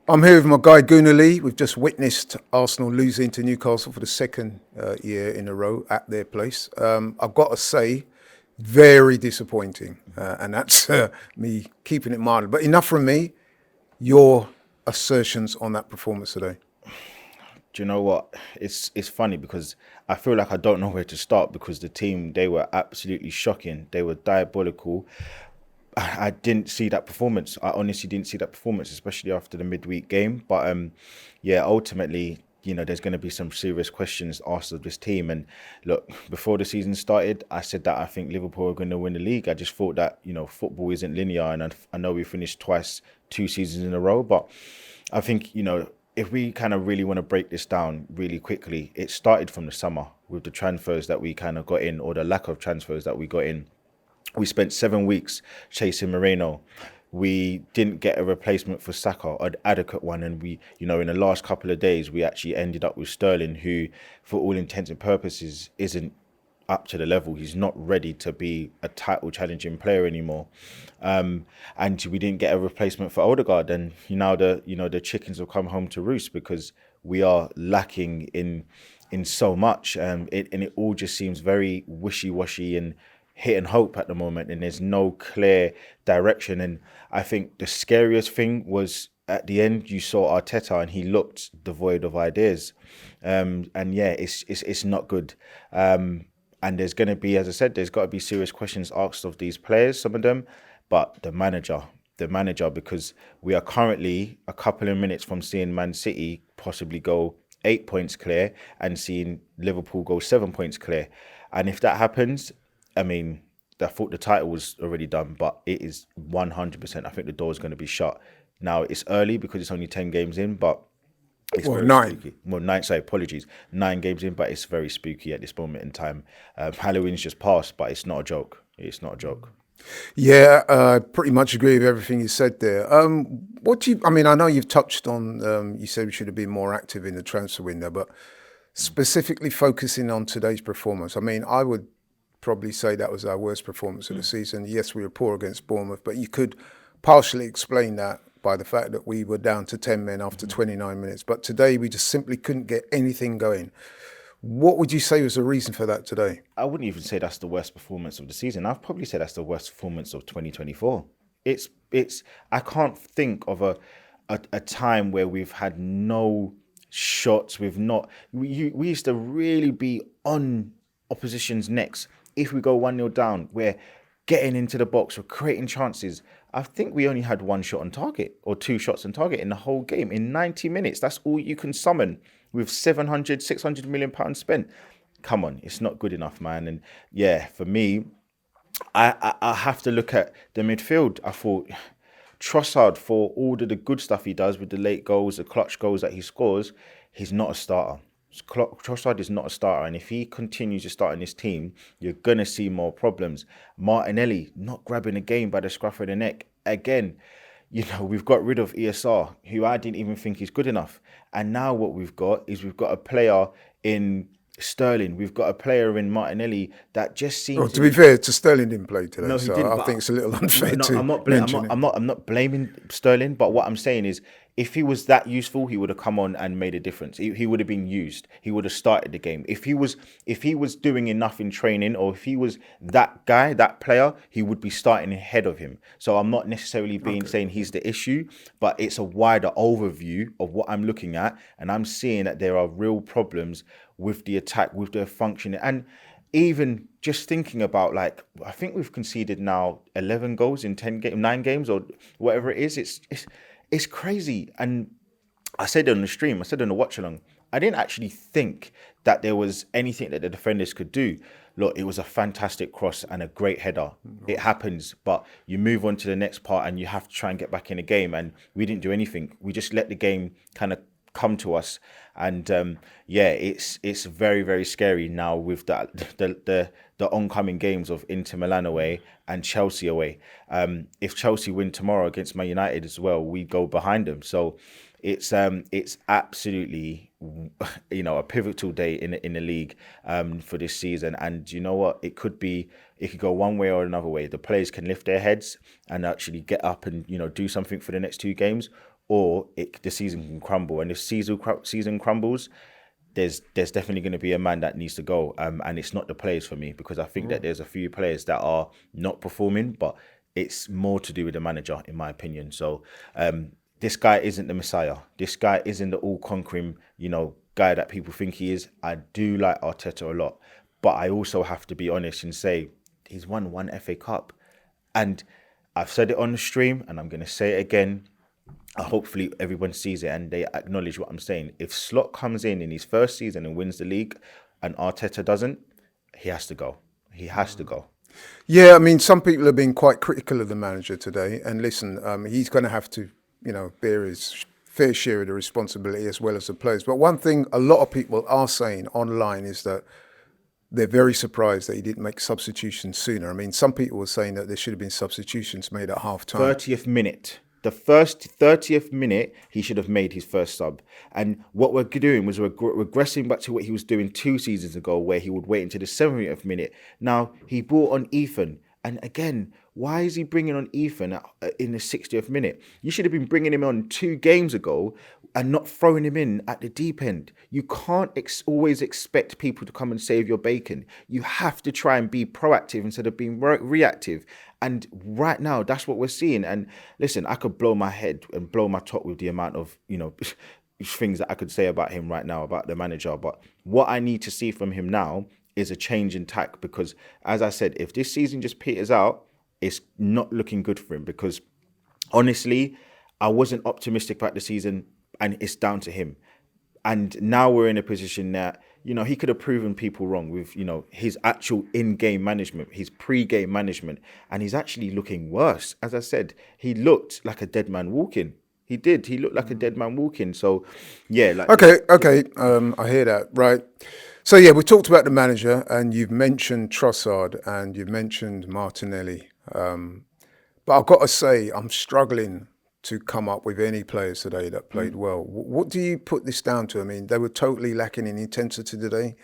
I'm here with my guy Gooner. We've just witnessed Arsenal losing to Newcastle for the second year in a row at their place. I've got to say, very disappointing, and that's me keeping it mild. But enough from me. Your assertions on that performance today. Do you know what? It's funny because I feel like I don't know where to start because the team, they were absolutely shocking. They were diabolical. I didn't see that performance. I honestly didn't see that performance, especially after the midweek game. But yeah, ultimately, there's going to be some serious questions asked of this team. And look, before the season started, I said that I think Liverpool are going to win the league. I just thought that football isn't linear, and I know we finished twice, 2 seasons in a row. But I think if we kind of really want to break this down really quickly, it started from the summer with the transfers that we kind of got in, or the lack of transfers that we got in. We spent 7 weeks chasing Moreno. We didn't get a replacement for Saka, an adequate one, and in the last couple of days, we actually ended up with Sterling, who, for all intents and purposes, isn't up to the level. He's not ready to be a title challenging player anymore. And we didn't get a replacement for Odegaard. And now the chickens have come home to roost because we are lacking in so much. It all just seems very wishy washy and hit and hope at the moment, and there's no clear direction. And I think the scariest thing was at the end you saw Arteta and he looked devoid of ideas. And yeah, it's not good. And there's going to be, as I said, there's got to be serious questions asked of these players, some of them, but the manager, because we are currently a couple of minutes from seeing Man City possibly go 8 points clear and seeing Liverpool go 7 points clear. And if that happens, I mean, I thought the title was already done, but it is 100%. I think the door is going to be shut. Now, it's early because it's only 10 games in, but it's Well, very nine. spooky. Well, nine, sorry, apologies. 9 games in, but it's very spooky at this moment in time. Halloween's just passed, but it's not a joke. It's not a joke. Yeah, I pretty much agree with everything you said there. What do you? I mean, I know you've touched on. You said we should have been more active in the transfer window, but specifically focusing on today's performance. I mean, I would probably say that was our worst performance of the season. Yes, we were poor against Bournemouth, but you could partially explain that by the fact that we were down to 10 men after 29 minutes. But today we just simply couldn't get anything going. What would you say was the reason for that today? I wouldn't even say that's the worst performance of the season. I'd probably say that's the worst performance of 2024. It's I can't think of a time where we've had no shots. We used to really be on opposition's necks. If we go 1-0 down, we're getting into the box, we're creating chances. I think we only had one shot on target or two shots on target in the whole game in 90 minutes. That's all you can summon with 700, 600 million pounds spent. Come on, it's not good enough, man. And yeah, for me, I have to look at the midfield. I thought Trossard, for all the good stuff he does with the late goals, the clutch goals that he scores, he's not a starter. Trossard is not a starter, and if he continues to start in this team, you're gonna see more problems. Martinelli not grabbing a game by the scruff of the neck again. We've got rid of ESR, who I didn't even think is good enough, and now what we've got a player in Sterling, we've got a player in Martinelli that just Well, seems to to be be. fair, to Sterling didn't play today, No, he so didn't. I think But it's a little no, unfair no, to mention him. I'm not blaming Sterling. But what I'm saying is, if he was that useful, he would have come on and made a difference. He would have been used. He would have started the game. If he was doing enough in training, or if he was that guy, that player, he would be starting ahead of him. So I'm not necessarily being saying he's the issue, but it's a wider overview of what I'm looking at, and I'm seeing that there are real problems with the attack, with the functioning, and even just thinking about, like, I think we've conceded now 11 goals in 9 games or whatever it is. It's crazy. And I said on the stream, I said on the watch along, I didn't actually think that there was anything that the defenders could do. Look, it was a fantastic cross and a great header. It happens, but you move on to the next part and you have to try and get back in the game. And we didn't do anything. We just let the game kind of come to us. And yeah, it's very, very scary now with the oncoming games of Inter Milan away and Chelsea away. If Chelsea win tomorrow against Man United as well, we go behind them. So it's absolutely a pivotal day in the league for this season. And you know what, it could go one way or another way. The players can lift their heads and actually get up and do something for the next 2 games, or the season can crumble. And if season crumbles, there's definitely going to be a man that needs to go. And it's not the players for me, because I think that there's a few players that are not performing, but it's more to do with the manager, in my opinion. So this guy isn't the Messiah. This guy isn't the all-conquering, guy that people think he is. I do like Arteta a lot, but I also have to be honest and say he's won one FA Cup. And I've said it on the stream, and I'm going to say it again. Hopefully everyone sees it and they acknowledge what I'm saying. If Slot comes in his first season and wins the league and Arteta doesn't, he has to go. He has to go. Yeah, I mean, some people have been quite critical of the manager today. And listen, he's going to have to, bear his fair share of the responsibility as well as the players. But one thing a lot of people are saying online is that they're very surprised that he didn't make substitutions sooner. I mean, some people were saying that there should have been substitutions made at half time. 30th minute. The first 30th minute, he should have made his first sub. And what we're doing was we're regressing back to what he was doing 2 seasons ago, where he would wait until the 70th minute. Now, he brought on Ethan. And again, why is he bringing on Ethan in the 60th minute? You should have been bringing him on 2 games ago and not throwing him in at the deep end. You can't always expect people to come and save your bacon. You have to try and be proactive instead of being reactive. And right now, that's what we're seeing. And listen, I could blow my head and blow my top with the amount of, things that I could say about him right now, about the manager. But what I need to see from him now is a change in tack, because as I said, if this season just peters out, it's not looking good for him, because honestly, I wasn't optimistic about the season, and it's down to him. And now we're in a position that, he could have proven people wrong with, his actual in-game management, his pre-game management, and he's actually looking worse. As I said, he looked like a dead man walking. He did. He looked like a dead man walking. So, yeah. Okay. I hear that. Right. So, yeah, we talked about the manager, and you've mentioned Trossard and you've mentioned Martinelli. But I've got to say, I'm struggling to come up with any players today that played well. What do you put this down to? I mean, they were totally lacking in intensity today,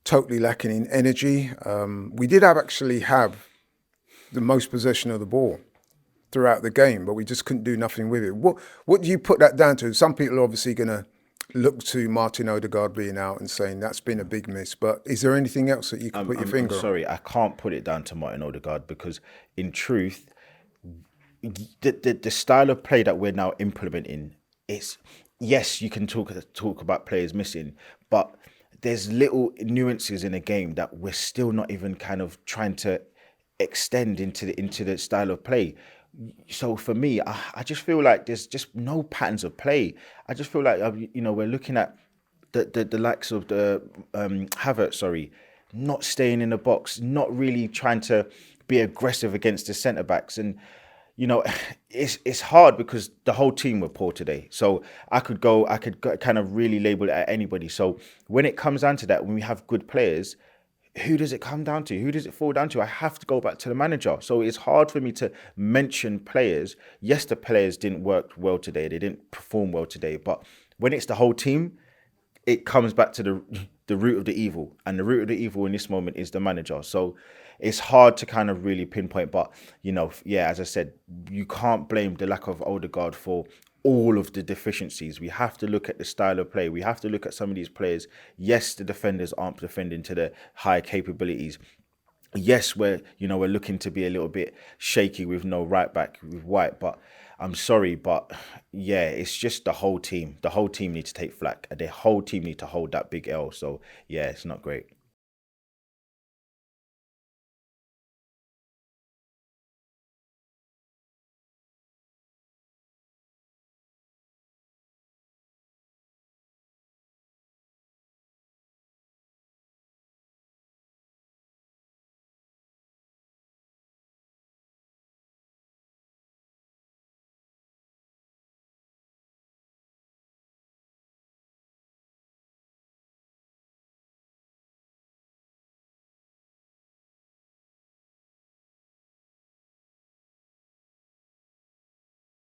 totally lacking in energy. We did actually have the most possession of the ball throughout the game, but we just couldn't do nothing with it. What do you put that down to? Some people are obviously going to look to Martin Odegaard being out and saying that's been a big miss, but is there anything else that you can put your finger on? Sorry, I can't put it down to Martin Odegaard, because in truth, the style of play that we're now implementing is, yes, you can talk about players missing, but there's little nuances in a game that we're still not even kind of trying to extend into the style of play. So for me, I just feel like there's just no patterns of play. I just feel like we're looking at the likes of the Havertz, not staying in the box, not really trying to be aggressive against the centre backs, and it's hard because the whole team were poor today. So I could kind of really label it at anybody. So when it comes down to that, when we have good players, who does it come down to? Who does it fall down to? I have to go back to the manager. So it's hard for me to mention players. Yes, the players didn't work well today. They didn't perform well today. But when it's the whole team, it comes back to the root of the evil. And the root of the evil in this moment is the manager. So it's hard to kind of really pinpoint. But, as I said, you can't blame the lack of Odegaard for all of the deficiencies. We have to look at the style of play. We have to look at some of these players. Yes, the defenders aren't defending to their high capabilities. Yes, we're looking to be a little bit shaky with no right back with White, but I'm sorry, but yeah, it's just the whole team. The whole team needs to take flack, and the whole team need to hold that big L. So yeah, it's not great.